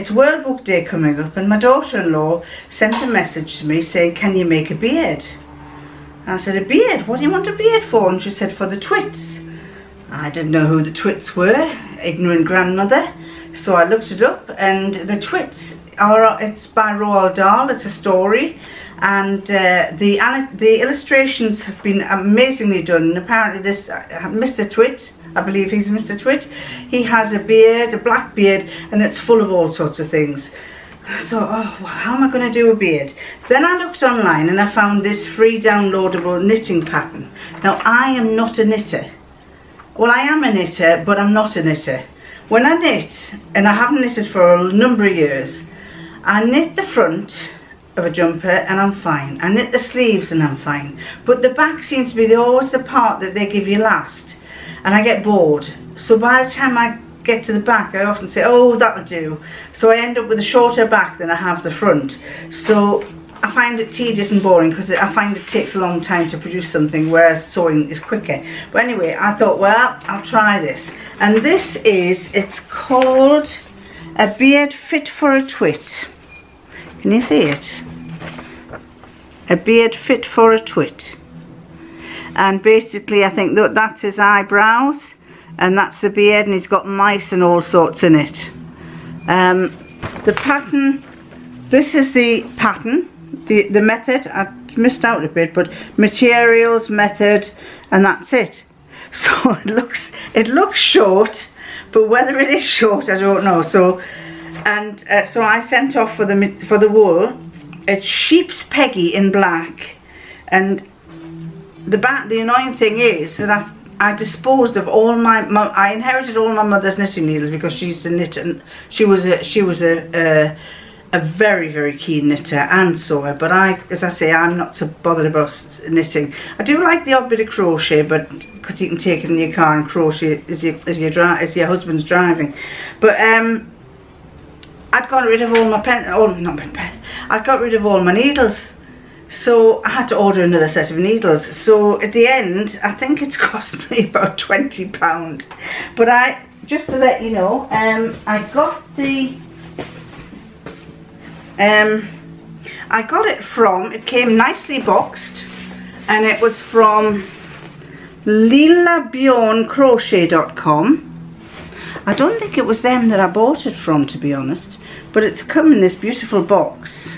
it's World Book Day coming up, and my daughter-in-law sent a message to me saying, can you make a beard? And I said, a beard? What do you want a beard for? And she said, for the Twits. I didn't know who the Twits were, ignorant grandmother. So I looked it up, and the Twits are, it's by Roald Dahl, it's a story. And the illustrations have been amazingly done. And apparently this Mr Twit, I believe he's Mr Twit, he has a beard, a black beard, and it's full of all sorts of things. I thought, oh, how am I going to do a beard? Then I looked online and I found this free downloadable knitting pattern. Now I am not a knitter. Well, I am a knitter, but I'm not a knitter. When I knit, and I haven't knitted for a number of years, I knit the front of a jumper and I'm fine. I knit the sleeves and I'm fine. But the back seems to be always the part that they give you last. And I get bored. So by the time I get to the back, I often say, oh, that'll do. So I end up with a shorter back than I have the front. So I find it tedious and boring because I find it takes a long time to produce something, whereas sewing is quicker. But anyway, I thought, well, I'll try this. And this is, it's called A Beard Fit for a Twit. Can you see it? A beard fit for a twit. And basically I think that that's his eyebrows and that's the beard, and he's got mice and all sorts in it. The pattern, this is the pattern, the method. I missed out a bit, but materials, method, and that's it. So it looks short, but whether it is short I don't know. So so I sent off for the wool. It's sheep's peggy in black, and the annoying thing is that I disposed of all I inherited all my mother's knitting needles because she used to knit, and she was a very, very keen knitter and sewer. But as I say, I'm not so bothered about knitting. I do like the odd bit of crochet, but because you can take it in your car and crochet as your husband's driving. But I'd got rid of all my I'd got rid of all my needles, so I had to order another set of needles. So at the end, I think it's cost me about £20. But just to let you know, I got it from, it came nicely boxed, and it was from lilabjorncrochet.com. I don't think it was them that I bought it from, to be honest, but it's come in this beautiful box.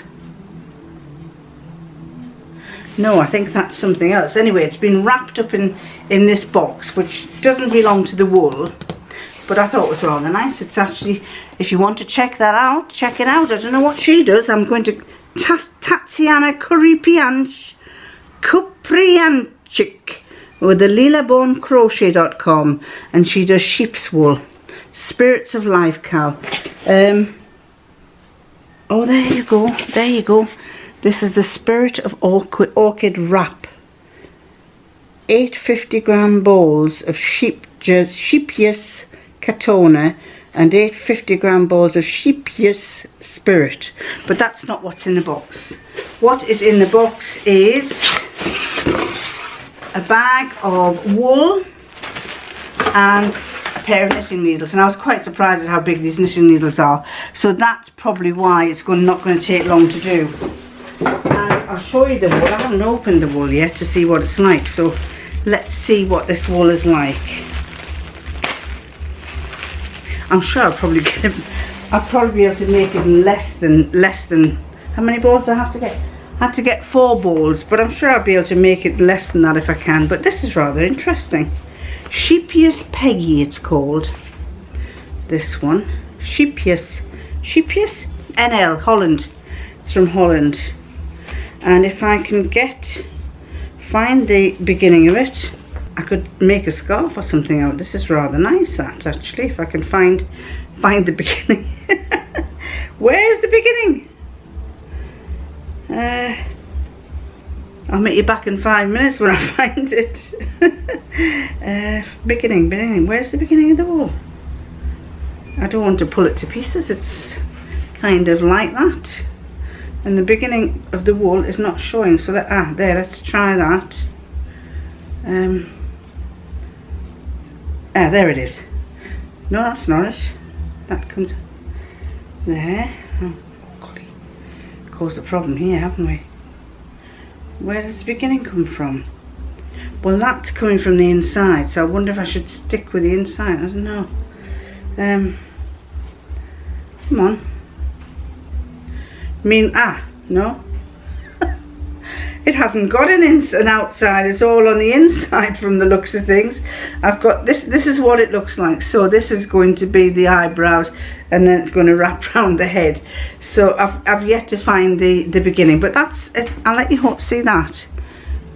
No, I think that's something else. Anyway, it's been wrapped up in this box, which doesn't belong to the wool, but I thought it was rather nice. It's actually, if you want to check that out, check it out. I don't know what she does. I'm going to Tatiana Kuprianchik with the lilabjorncrochet.com, and she does sheep's wool. Spirits of Life, Cal. Oh, there you go. There you go. This is the Spirit of Orchid Wrap. 8 50-gram balls of Sheepius Katona and 8 50-gram balls of Sheepius Spirit. But that's not what's in the box. What is in the box is a bag of wool and a pair of knitting needles, and I was quite surprised at how big these knitting needles are, so that's probably why it's not going to take long to do. And I'll show you the wool. I haven't opened the wool yet to see what it's like, so let's see what this wool is like. I'm sure I'll probably get it, I'll probably be able to make it less than how many balls do I have to get? I had to get 4 balls, but I'm sure I'll be able to make it less than that if I can. But this is rather interesting. Sheepius Peggy, it's called. This one, Sheepius NL, Holland. It's from Holland. And if I can find the beginning of it, I could make a scarf or something out. This is rather nice, that, actually, if I can find the beginning. Where's the beginning? I'll meet you back in 5 minutes when I find it. Beginning, where's the beginning of the wool? I don't want to pull it to pieces, it's kind of like that. And the beginning of the wool is not showing, so that, there, let's try that. There it is. No, that's not it. That comes, There. Oh, golly. Caused a problem here, haven't we? Where does the beginning come from? Well, that's coming from the inside, so I wonder if I should stick with the inside. I don't know. Come on. No. It hasn't got an outside, it's all on the inside from the looks of things. I've got this is what it looks like. So this is going to be the eyebrows, and then it's going to wrap around the head. So I've yet to find the beginning, but that's it. I'll let you see that.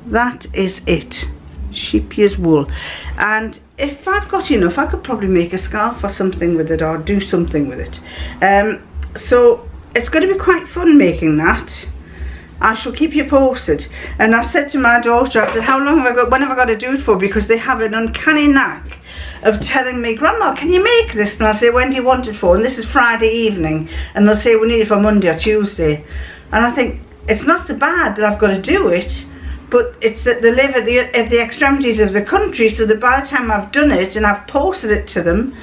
That is it. Sheep's wool. And if I've got enough, I could probably make a scarf or something with it, or do something with it. So it's going to be quite fun making that. I shall keep you posted. And I said to my daughter, I said, how long have I got, when have I got to do it for? Because they have an uncanny knack of telling me, Grandma, can you make this? And I say, when do you want it for? And this is Friday evening. And they'll say, we need it for Monday or Tuesday. And I think, it's not so bad that I've got to do it, but it's that they live at the extremities of the country, so that by the time I've done it and I've posted it to them,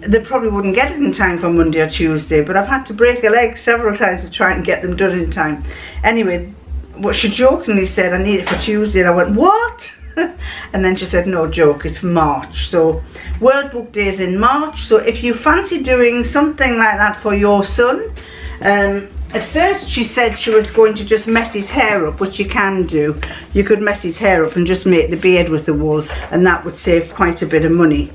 they probably wouldn't get it in time for Monday or Tuesday. But I've had to break a leg several times to try and get them done in time. Anyway, what she jokingly said, I need it for Tuesday, and I went, what? And then she said, no joke, it's March. So World Book Day is in March, so if you fancy doing something like that for your son, at first she said she was going to just mess his hair up, which you can do. You could mess his hair up and just make the beard with the wool, and that would save quite a bit of money.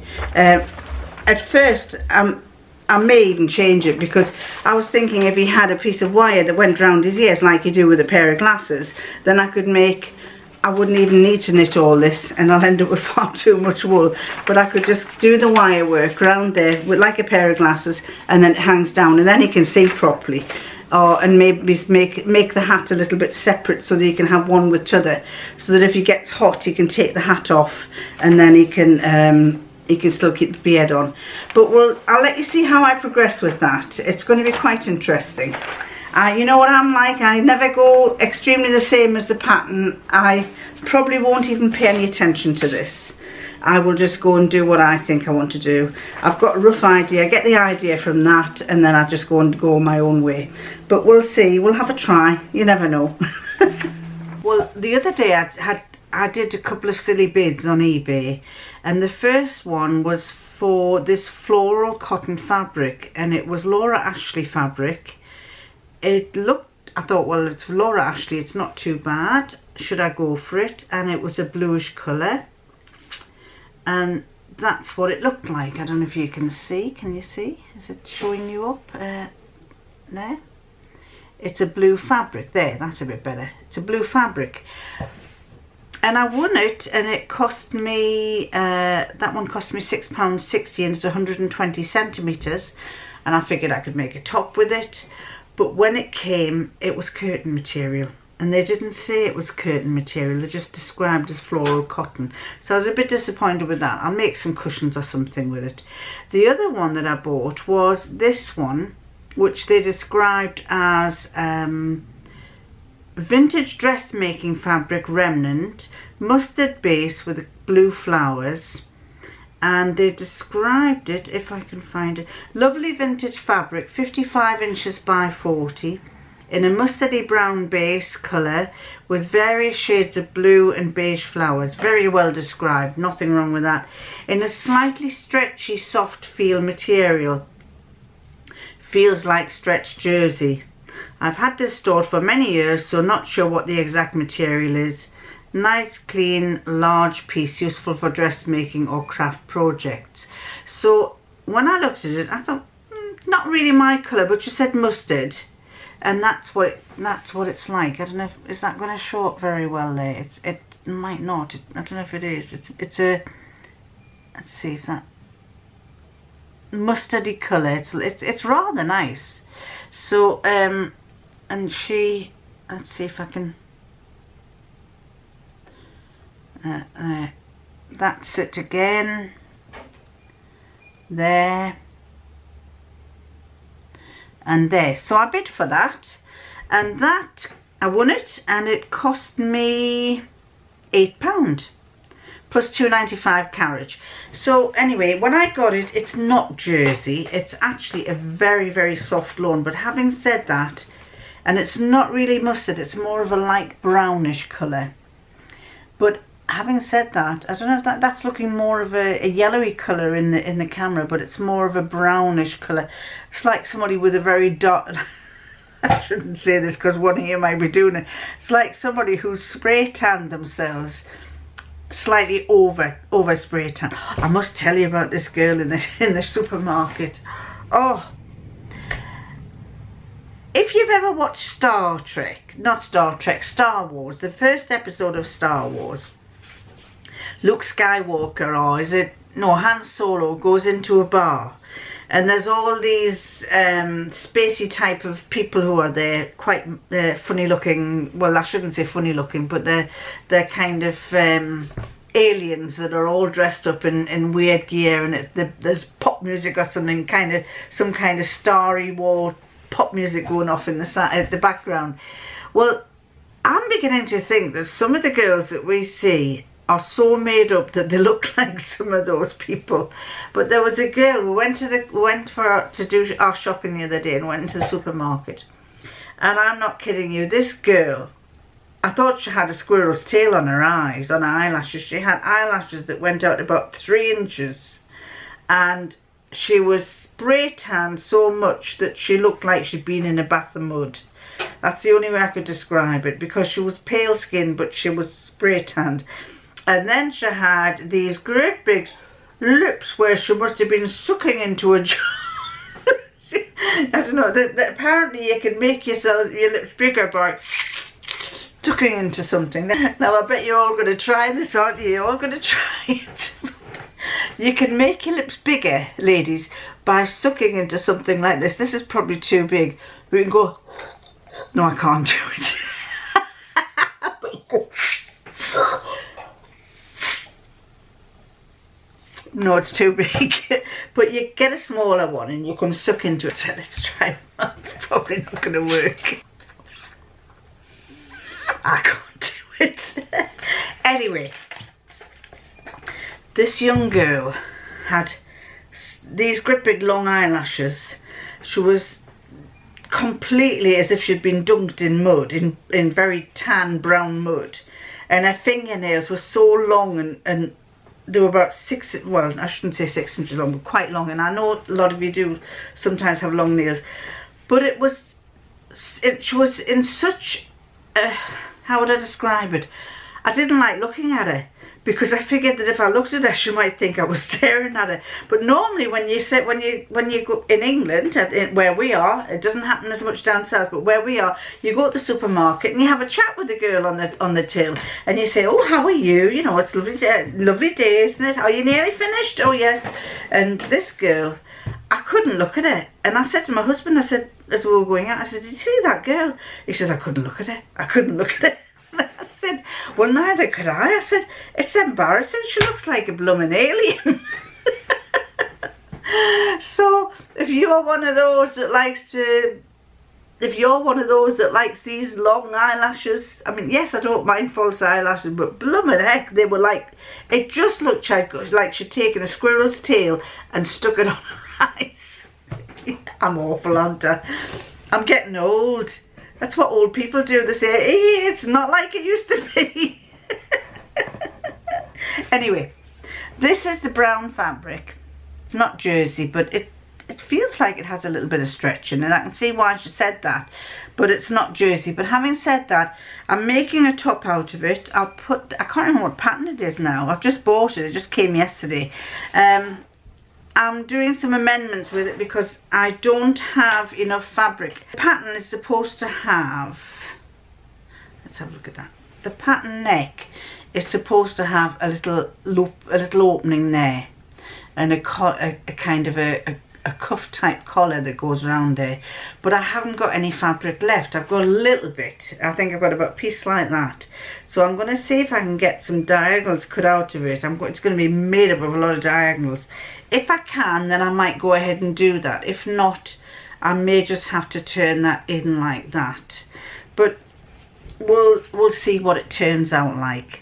At first, I may even change it, because I was thinking if he had a piece of wire that went round his ears like you do with a pair of glasses, then I wouldn't even need to knit all this, and I'll end up with far too much wool. But I could just do the wire work round there with like a pair of glasses, and then it hangs down, and then he can see properly. And maybe make the hat a little bit separate, so that he can have one with t'other, so that if he gets hot he can take the hat off, and then he can still keep the beard on. But I'll let you see how I progress with that. It's going to be quite interesting. You know what I'm like, I never go extremely the same as the pattern. I probably won't even pay any attention to this. I will just go and do what I think I want to do. I've got a rough idea, get the idea from that, and then I just go my own way. But we'll see, we'll have a try, you never know. Well, the other day I did a couple of silly bids on eBay, and the first one was for this floral cotton fabric, and it was Laura Ashley fabric. It looked, I thought, well, it's Laura Ashley, it's not too bad, should I go for it? And it was a bluish colour, and that's what it looked like. I don't know if you can see. Can you see? Is it showing you up there? It's a blue fabric. There, that's a bit better. It's a blue fabric, and I won it, and it cost me that one cost me £6.60, and it's 120 centimetres, and I figured I could make a top with it. But when it came, it was curtain material. And they didn't say it was curtain material, they just described as floral cotton. So I was a bit disappointed with that. I'll make some cushions or something with it. The other one that I bought was this one, which they described as vintage dressmaking fabric remnant, mustard base with blue flowers. And they described it, if I can find it, lovely vintage fabric, 55 inches by 40. In a mustardy brown base colour with various shades of blue and beige flowers. Very well described, nothing wrong with that. In a slightly stretchy soft feel material. Feels like stretched jersey. I've had this stored for many years, so not sure what the exact material is. Nice, clean, large piece, useful for dressmaking or craft projects. So when I looked at it, I thought, not really my colour, but she said mustard. And that's what it's like. I don't know, is that going to show up very well there? It might not. I don't know if it is. It's a, let's see if that mustardy colour. It's rather nice. So and she, let's see if I can. That's it again. There. And there, so I bid for that, and that I won it, and it cost me £8, plus £2.95 carriage. So anyway, when I got it, it's not jersey, it's actually a very, very soft lawn. But having said that, and it's not really mustard, it's more of a light brownish colour. But having said that, I don't know if that's looking more of a yellowy colour in the camera, but it's more of a brownish colour. It's like somebody with a very dark I shouldn't say this because one of you might be doing it. It's like somebody who's spray tanned themselves slightly over spray tan. I must tell you about this girl in the supermarket. Oh, if you've ever watched Star Wars, the first episode of Star Wars, Luke Skywalker, or is it, no, Han Solo goes into a bar, and there's all these spacey type of people who are there, quite funny looking. Well, I shouldn't say funny looking, but they're kind of aliens that are all dressed up in weird gear, and there's pop music or something, some kind of starry war pop music going off in the background. Well, I'm beginning to think that some of the girls that we see are so made up that they look like some of those people. But there was a girl, we went to do our shopping the other day and went into the supermarket, and I'm not kidding you, this girl, I thought she had a squirrel's tail on her eyes, on her eyelashes. She had eyelashes that went out about 3 inches, and she was spray tanned so much that she looked like she'd been in a bath of mud. That's the only way I could describe it, because she was pale skinned but she was spray tanned. And then she had these great big lips where she must have been sucking into a jar. I don't know, that apparently you can make your lips bigger by sucking into something. Now I bet you're all going to try this, aren't you? You're all going to try it. You can make your lips bigger, ladies, by sucking into something like this. This is probably too big. We can go, no, I can't do it. But you go, no, it's too big. But you get a smaller one and you can suck into it. So let's try one. It's probably not going to work. I can't do it. Anyway, this young girl had these great big long eyelashes. She was completely as if she'd been dunked in mud, in very tan brown mud. And her fingernails were so long and they were about 6, well, I shouldn't say 6 inches long, but quite long. And I know a lot of you do sometimes have long nails. But she was in such a, how would I describe it? I didn't like looking at her, because I figured that if I looked at her, she might think I was staring at her. But normally when you go in England, where we are, it doesn't happen as much down south, but where we are, you go to the supermarket and you have a chat with the girl on the till, and you say, oh, how are you? You know, it's lovely day, isn't it? Are you nearly finished? Oh yes. And this girl, I couldn't look at her, and I said to my husband, I said, as we were going out, I said, did you see that girl? He says, I couldn't look at her. I couldn't look at her. I said, well, neither could I. I said, it's embarrassing. She looks like a blooming alien. So if you're one of those that likes these long eyelashes, I mean, yes, I don't mind false eyelashes, but blooming heck, they were like, it just looked like she'd taken a squirrel's tail and stuck it on her eyes. I'm awful, aren't I? I'm getting old. That's what old people do. They say, hey, it's not like it used to be. Anyway, this is the brown fabric. It's not jersey, but it feels like it has a little bit of stretch in it. I can see why she said that, but it's not jersey. But having said that, I'm making a top out of it. I can't remember what pattern it is now. I've just bought it. It just came yesterday. I'm doing some amendments with it because I don't have enough fabric. The pattern is supposed to have, let's have a look at that. The pattern neck is supposed to have a little loop, a little opening there, and a kind of a cuff type collar that goes around there. But I haven't got any fabric left. I've got a little bit. I think I've got about a piece like that. So I'm going to see if I can get some diagonals cut out of it. It's going to be made up of a lot of diagonals. If I can, then I might go ahead and do that. If not, I may just have to turn that in like that. But we'll see what it turns out like.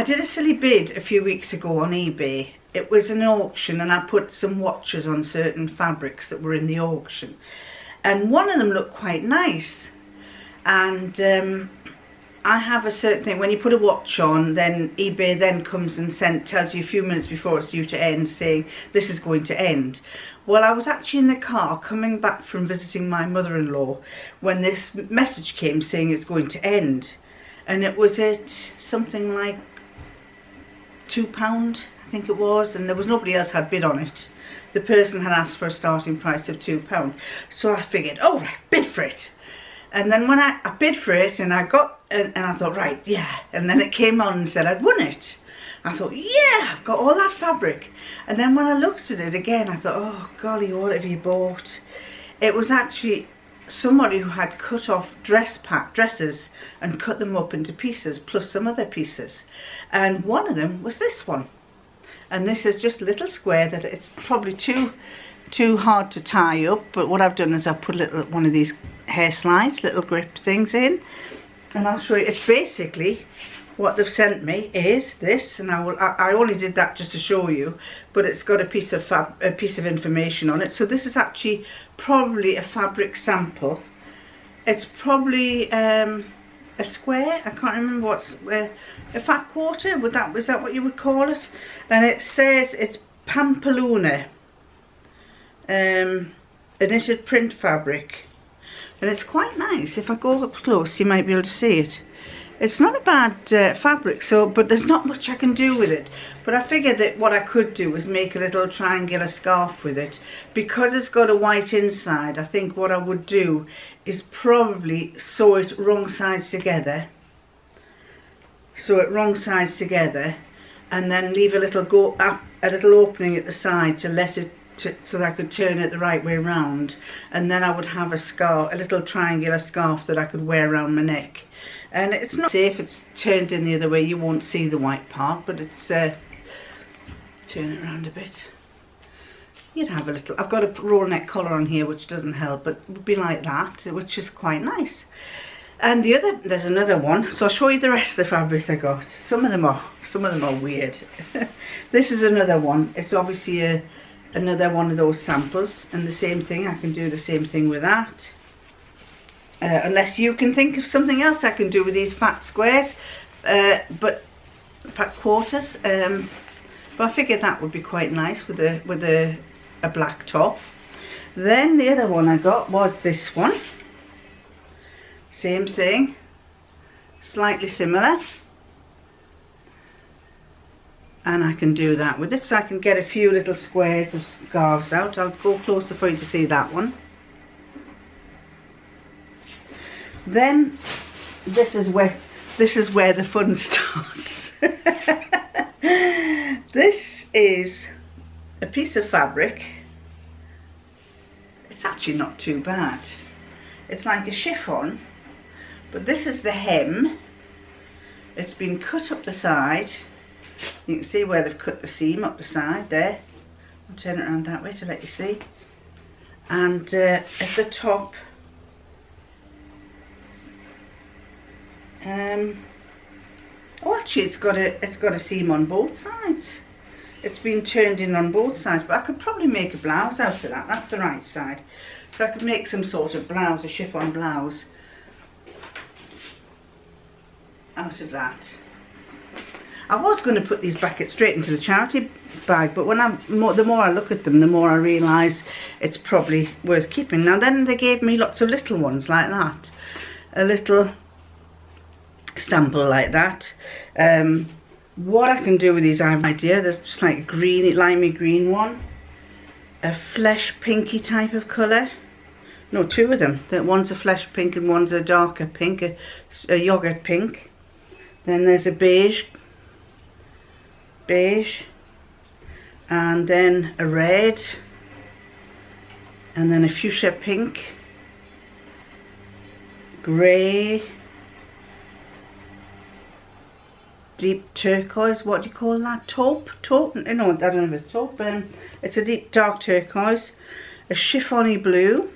did a silly bid a few weeks ago on eBay. It was an auction and I put some watches on certain fabrics that were in the auction. And one of them looked quite nice. And I have a certain thing, when you put a watch on, then eBay then comes and tells you a few minutes before it's due to end, saying this is going to end. Well, I was actually in the car coming back from visiting my mother-in-law when this message came saying it's going to end. And it was at something like £2, I think it was, and there was nobody else had bid on it. The person had asked for a starting price of £2. So I figured, oh right, bid for it. And then when I bid for it and I got, and I thought, right, yeah. And then it came on and said I'd won it. I thought, yeah, I've got all that fabric. And then when I looked at it again, I thought, oh golly, what have you bought? It was actually somebody who had cut off dresses and cut them up into pieces, plus some other pieces. And one of them was this one. And this is just a little square that it's probably too hard to tie up, but what I've done is I've put one of these hair slides, little grip things in, and I'll show you. It's basically what they've sent me is this, and I only did that just to show you, but it's got a piece of information on it. So this is actually probably a fabric sample. It's probably a square. I can't remember what's a fat quarter. Was that what you would call it? And it says it's Pampeluna, a knitted print fabric. And it's quite nice. If I go up close, you might be able to see it. It's not a bad fabric, but there's not much I can do with it. But I figured that what I could do is make a little triangular scarf with it. Because it's got a white inside, I think what I would do is probably sew it wrong sides together. Sew it wrong sides together, and then leave a little opening at the side to let it so that I could turn it the right way round, and then I would have a scarf, a little triangular scarf that I could wear around my neck. And it's not safe, it's turned in the other way, you won't see the white part, but it's turn it around a bit. You'd have a little, I've got a roll neck collar on here which doesn't help, but it would be like that, which is quite nice. And there's another one, so I'll show you the rest of the fabrics I got. Some of them are weird. This is another one. It's obviously another one of those samples, and the same thing, I can do the same thing with that. Unless you can think of something else I can do with these fat squares, but fat quarters. But I figured that would be quite nice with a black top. Then the other one I got was this one. Same thing, slightly similar. And I can do that with it, so I can get a few little squares of scarves out. I'll go closer for you to see that one. Then this is where the fun starts. This is a piece of fabric. It's actually not too bad. It's like a chiffon, but this is the hem. It's been cut up the side. You can see where they've cut the seam up the side there. I'll turn it around that way to let you see. And at the top, oh, actually it's got a seam on both sides. It's been turned in on both sides, but I could probably make a blouse out of that. That's the right side. So I could make some sort of blouse, a chiffon blouse out of that. I was going to put these brackets straight into the charity bag, but when the more I look at them, the more I realise it's probably worth keeping. Now then, they gave me lots of little ones like that, a little sample like that. What I can do with these, I have an idea. There's just like a green, limey green one, a flesh pinky type of colour. No, two of them. One's a flesh pink and one's a darker pink, a yogurt pink. Then there's a beige, and then a red, and then a fuchsia pink, grey, deep turquoise. What do you call that? Taupe? No, I don't know if it's taupe. It's a deep dark turquoise, a chiffony blue,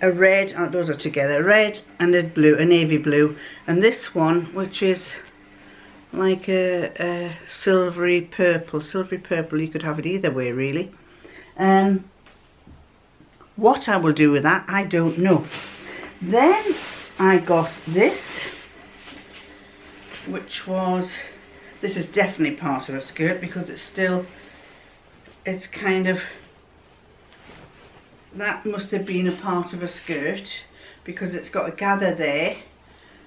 a red, oh, those are together, a red and a blue, a navy blue, and this one which is like a silvery purple. You could have it either way really. What I will do with that, I don't know. Then I got this, which was, this is definitely part of a skirt because it's kind of, that must have been a part of a skirt because it's got a gather there.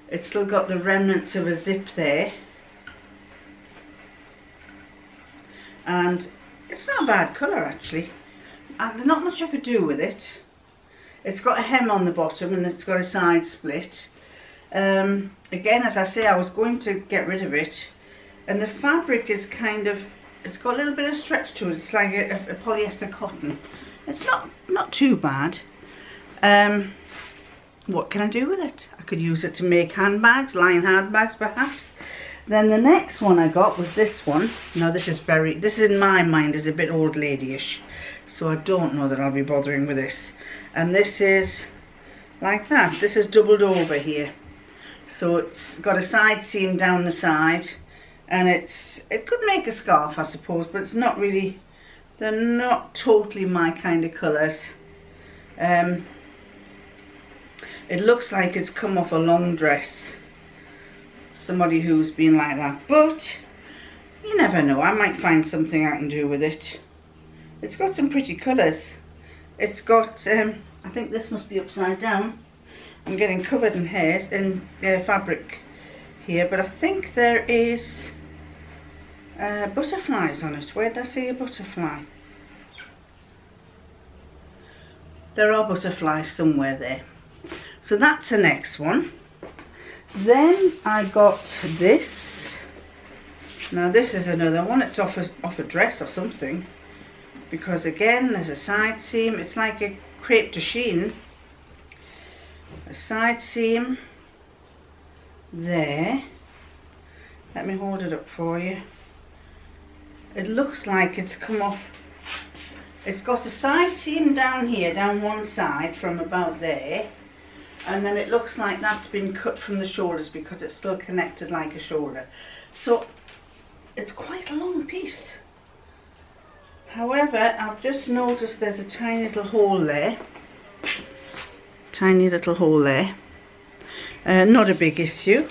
It's still got the remnants of a zip there. And it's not a bad colour actually. And there's not much I could do with it. It's got a hem on the bottom and it's got a side split. Again, as I say, I was going to get rid of it. And the fabric is kind of, it's got a little bit of stretch to it. It's like a polyester cotton. It's not too bad. What can I do with it? I could use it to make handbags, line handbags perhaps. Then the next one I got was this one. Now this is in my mind is a bit old ladyish. So I don't know that I'll be bothering with this. And this is like that. This is doubled over here. So it's got a side seam down the side. And it could make a scarf I suppose, but it's not really, they're not totally my kind of colours. It looks like it's come off a long dress. Somebody who's been like that, but you never know, I might find something I can do with it. It's got some pretty colours. It's got, I think this must be upside down. I'm getting covered in hairs, in fabric here, but I think there is butterflies on it. Where did I see a butterfly? There are butterflies somewhere there. So that's the next one. Then I got this. Now this is another one. It's off a dress or something. Because again, there's a side seam. It's like a crepe de chine. A side seam there. Let me hold it up for you. It looks like it's come off. It's got a side seam down here, down one side from about there. And then it looks like that's been cut from the shoulders because it's still connected like a shoulder. So it's quite a long piece. However, I've just noticed there's a tiny little hole there. Tiny little hole there. Not a big issue.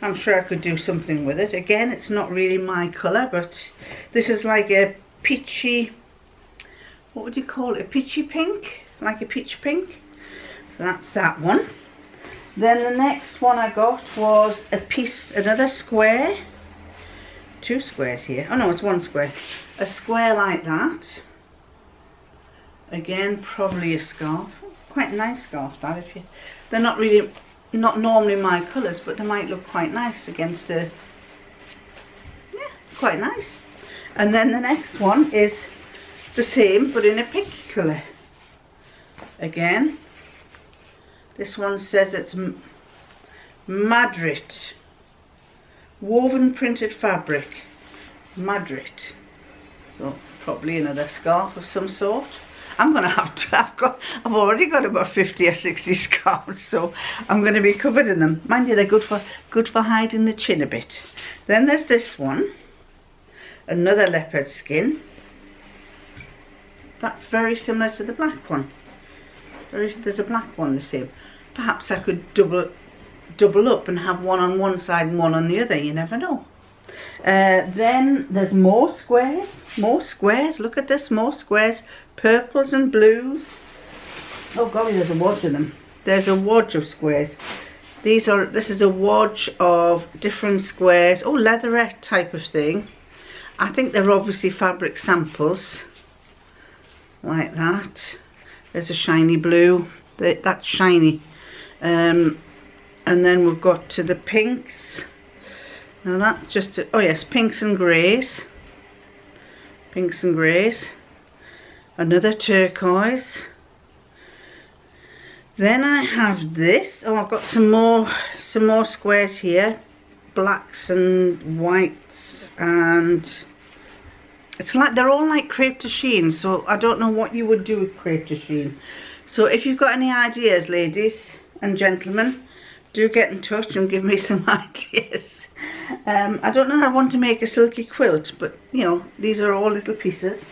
I'm sure I could do something with it. Again, it's not really my colour, but this is like a peachy, what would you call it? A peachy pink? Like a peach pink. So that's that one. Then the next one I got was a piece, another square. Two squares here. Oh no, it's one square. A square like that. Again, probably a scarf. Quite a nice scarf that. If you, they're not really, not normally my colours, but they might look quite nice against a, yeah, quite nice. And then the next one is the same, but in a pinky colour. Again. This one says it's Madrid, woven printed fabric, Madrid. So probably another scarf of some sort. I'm gonna have to. I've already got about 50 or 60 scarves, so I'm going to be covered in them. Mind you, they're good for hiding the chin a bit. Then there's this one, another leopard skin. That's very similar to the black one. There's a black one the same. Perhaps I could double up and have one on one side and one on the other, you never know. Then there's more squares, look at this, more squares, purples and blues. Oh golly, there's a wodge of them. There's a wodge of squares. This is a wodge of different squares, oh, leatherette type of thing. I think they're obviously fabric samples, like that. There's a shiny blue, that's shiny. And then we've got to the pinks. Now that's just, oh yes, pinks and greys. Pinks and greys. Another turquoise. Then I have this. Oh, I've got some more squares here. Blacks and whites, and it's like they're all like crepe de chine. So I don't know what you would do with crepe de chine. So if you've got any ideas, ladies and gentlemen, do get in touch and give me some ideas. I don't know how I want to make a silky quilt, but you know, these are all little pieces.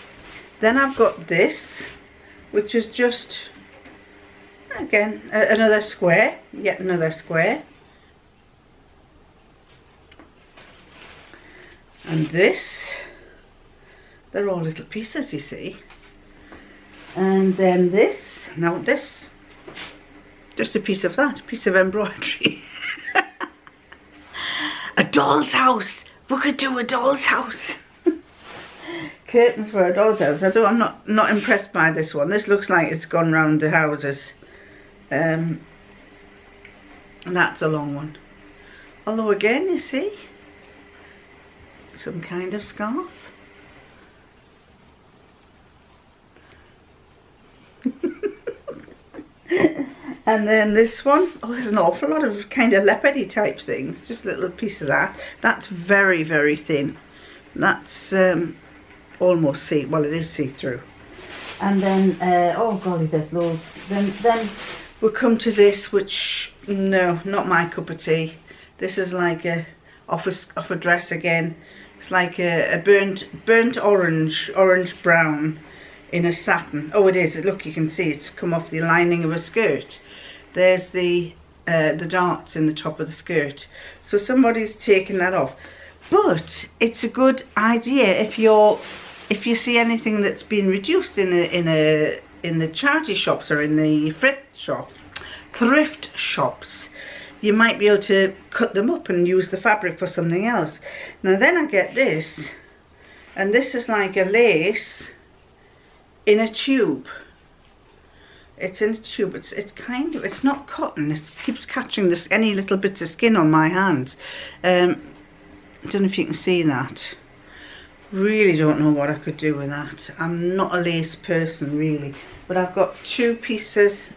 Then I've got this, which is just, again, another square, yet another square. And this, they're all little pieces, you see. And then this, now this, just a piece of that, a piece of embroidery. A doll's house, we could do a doll's house. Curtains for a doll's house. I'm not impressed by this one. This looks like it's gone round the houses. And that's a long one. Although again, you see, some kind of scarf. And then this one, oh, there's an awful lot of kind of leopardy type things, just a little piece of that. That's very, very thin. That's almost well, it is see-through. And then, oh golly, there's loads. Then we'll come to this, which, no, not my cup of tea. This is like off a dress again. It's like a burnt orange brown in a satin. Oh, it is. Look, you can see it's come off the lining of a skirt. There's the darts in the top of the skirt. So somebody's taken that off. But it's a good idea if you see anything that's been reduced in the charity shops or in the thrift shops. You might be able to cut them up and use the fabric for something else. Now then I get this, and this is like a lace in a tube. It's in a tube. It's kind of, it's not cotton. It keeps catching any little bits of skin on my hands. I don't know if you can see that. Really don't know what I could do with that. I'm not a lace person really, but I've got three pieces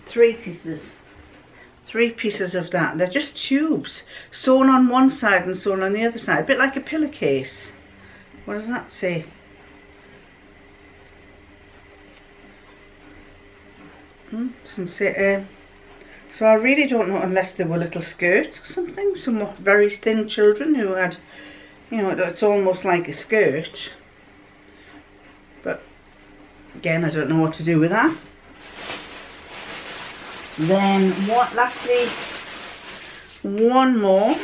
of that. They're just tubes sewn on one side and sewn on the other side, a bit like a pillowcase. What does that say? Doesn't say. So I really don't know, unless there were little skirts or something. Some very thin children who had, you know, it's almost like a skirt. But again, I don't know what to do with that. Then lastly, one more,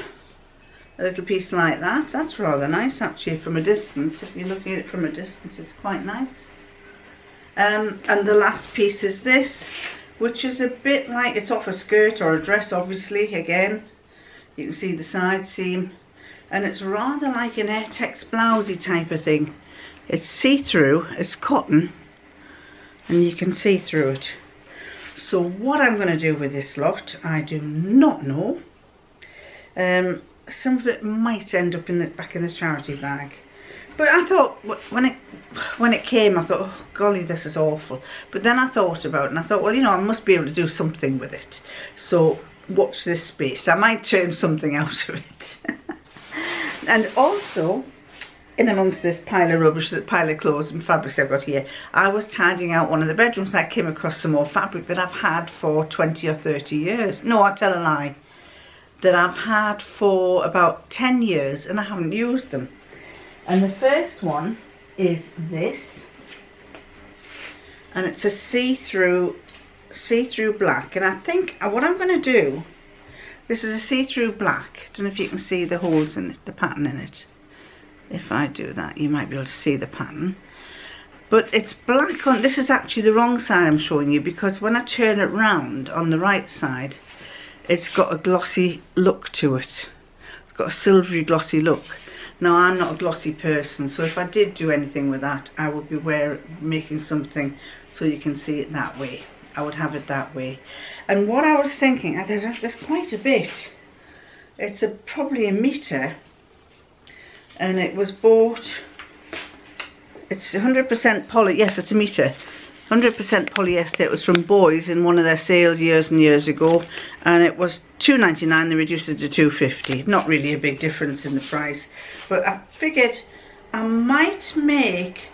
a little piece like that. That's rather nice actually from a distance. If you're looking at it from a distance, it's quite nice. And the last piece is this, which is a bit like, it's off a skirt or a dress obviously. Again, you can see the side seam, and it's rather like an Airtex blousey type of thing. It's see-through, it's cotton, and you can see through it. So what I'm going to do with this lot, I do not know. Some of it might end up back in the charity bag. But I thought, when it came, I thought, oh golly, this is awful. But then I thought about it, and I thought, well, you know, I must be able to do something with it. So watch this space. I might turn something out of it. And also, in amongst this pile of rubbish, that pile of clothes and fabrics I've got here, I was tidying out one of the bedrooms, and I came across some more fabric that I've had for 20 or 30 years. No, I tell a lie. That I've had for about 10 years, and I haven't used them. And the first one is this, and it's a see-through black. And I think what I'm going to do, this is a see-through black. I don't know if you can see the holes in it, the pattern in it. If I do that, you might be able to see the pattern. But it's black on, this is actually the wrong side I'm showing you, because when I turn it round on the right side, it's got a glossy look to it. It's got a silvery glossy look. Now I'm not a glossy person, so if I did do anything with that, I would be making something so you can see it that way. I would have it that way. And what I was thinking, there's quite a bit. It's probably a metre, and it was bought, it's 100% poly, yes, it's a metre. 100% polyester. It was from Boys in one of their sales years and years ago, and it was £2.99. They reduced it to £2.50. Not really a big difference in the price, but I figured I might make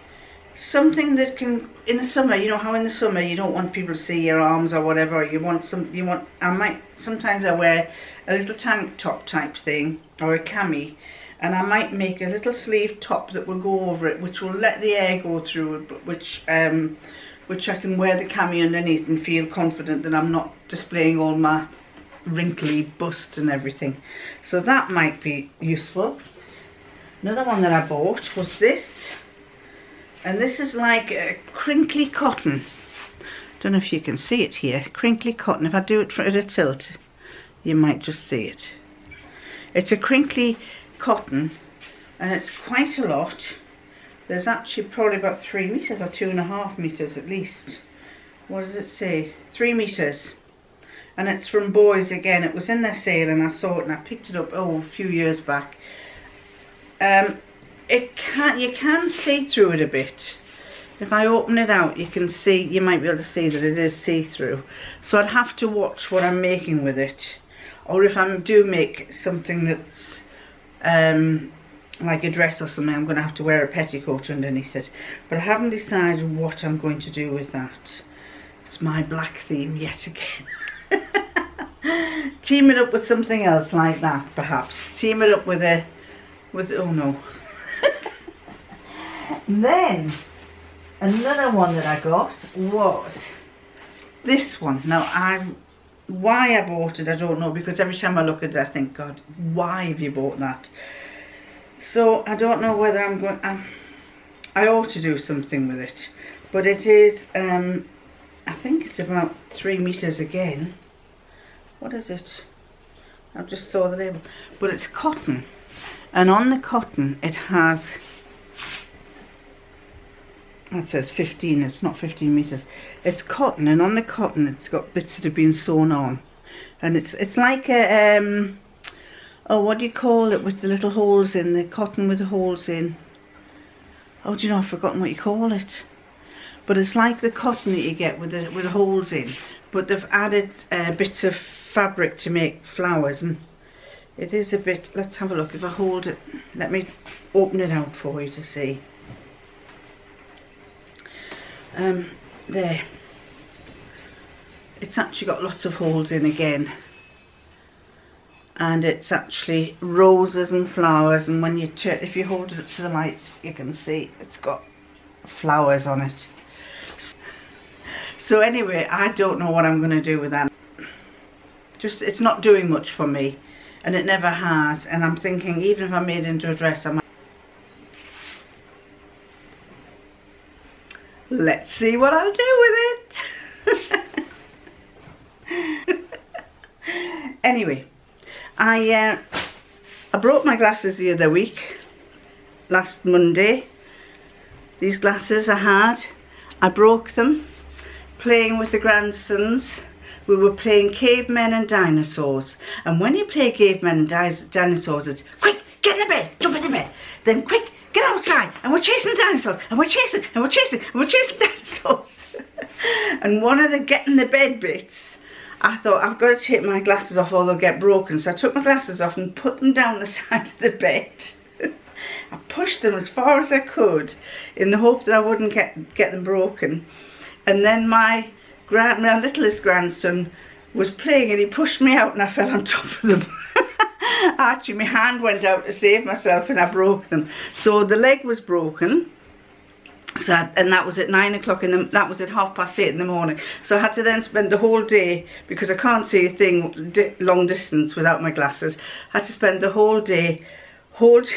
something that can, in the summer, you know how in the summer you don't want people to see your arms or whatever, sometimes I wear a little tank top type thing or a cami, and I might make a little sleeve top that will go over it, which will let the air go through it, but which I can wear the cami underneath and feel confident that I'm not displaying all my wrinkly bust and everything. So that might be useful. Another one that I bought was this, and this is like a crinkly cotton. Don't know if you can see it here. Crinkly cotton. If I do it at a tilt, you might just see it. It's a crinkly cotton, and it's quite a lot. There's actually probably about 3 meters or 2.5 meters at least. What does it say? 3 meters. And it's from Boys again. It was in their sale and I saw it and I picked it up a few years back. You can see through it a bit. If I open it out, you can see, you might be able to see that it is see-through. So I'd have to watch what I'm making with it. Or if I do make something that's like a dress or something, I'm going to have to wear a petticoat underneath it. But I haven't decided what I'm going to do with that. It's my black theme yet again. Team it up with something else like that, perhaps. Team it up with oh no. Then another one that I got was this one. Now why I bought it I don't know, because every time I look at it I think, God, why have you bought that? So I don't know whether I'm going, I ought to do something with it, but it is I think it's about 3 meters again. What is it? I just saw the label, but it's cotton, and on the cotton it has, it says 15, it's not 15 meters. It's cotton, and on the cotton it's got bits that have been sewn on, and it's like a oh, what do you call it with the little holes in, the cotton with the holes in? Oh, do you know, I've forgotten what you call it. But it's like the cotton that you get with the holes in, but they've added bits of fabric to make flowers, and it is a bit, let's have a look. If I hold it, let me open it out for you to see. There. It's actually got lots of holes in again. And it's actually roses and flowers, and when you turn, if you hold it up to the lights, you can see it's got flowers on it. So anyway, I don't know what I'm going to do with that. Just, it's not doing much for me, and it never has, and I'm thinking even if I made it into a dress, I might. Let's see what I'll do with it. Anyway, I broke my glasses the other week, last Monday. These glasses I broke them playing with the grandsons. We were playing cavemen and dinosaurs, and when you play cavemen and dinosaurs, it's quick, get in the bed, jump in the bed, then quick, get outside, and we're chasing dinosaurs, and we're chasing, and we're chasing, and we're chasing dinosaurs. And one of the get in the bed bits, I thought, I've got to take my glasses off or they'll get broken. So I took my glasses off and put them down the side of the bed. I pushed them as far as I could in the hope that I wouldn't get them broken. And then my littlest grandson was playing and he pushed me out and I fell on top of them. Actually, my hand went out to save myself and I broke them. So the leg was broken. So and that was at 9 o'clock that was at 8:30 in the morning. So I had to then spend the whole day, because I can't see a thing long distance without my glasses. I had to spend the whole day going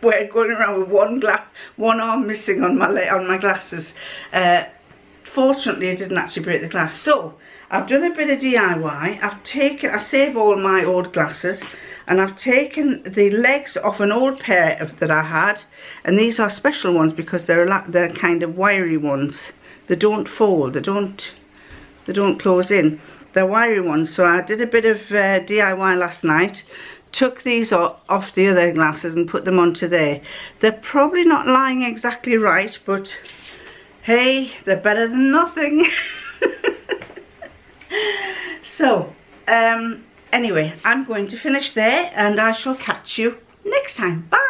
around with one arm missing on my glasses. Fortunately, I didn't actually break the glass. So I've done a bit of DIY. I save all my old glasses, and I've taken the legs off an old pair that I had, and these are special ones because they're kind of wiry ones. They don't fold. They don't close in. They're wiry ones. So I did a bit of DIY last night. Took these off the other glasses and put them onto there. They're probably not lying exactly right, but hey, they're better than nothing. So, anyway, I'm going to finish there and I shall catch you next time. Bye!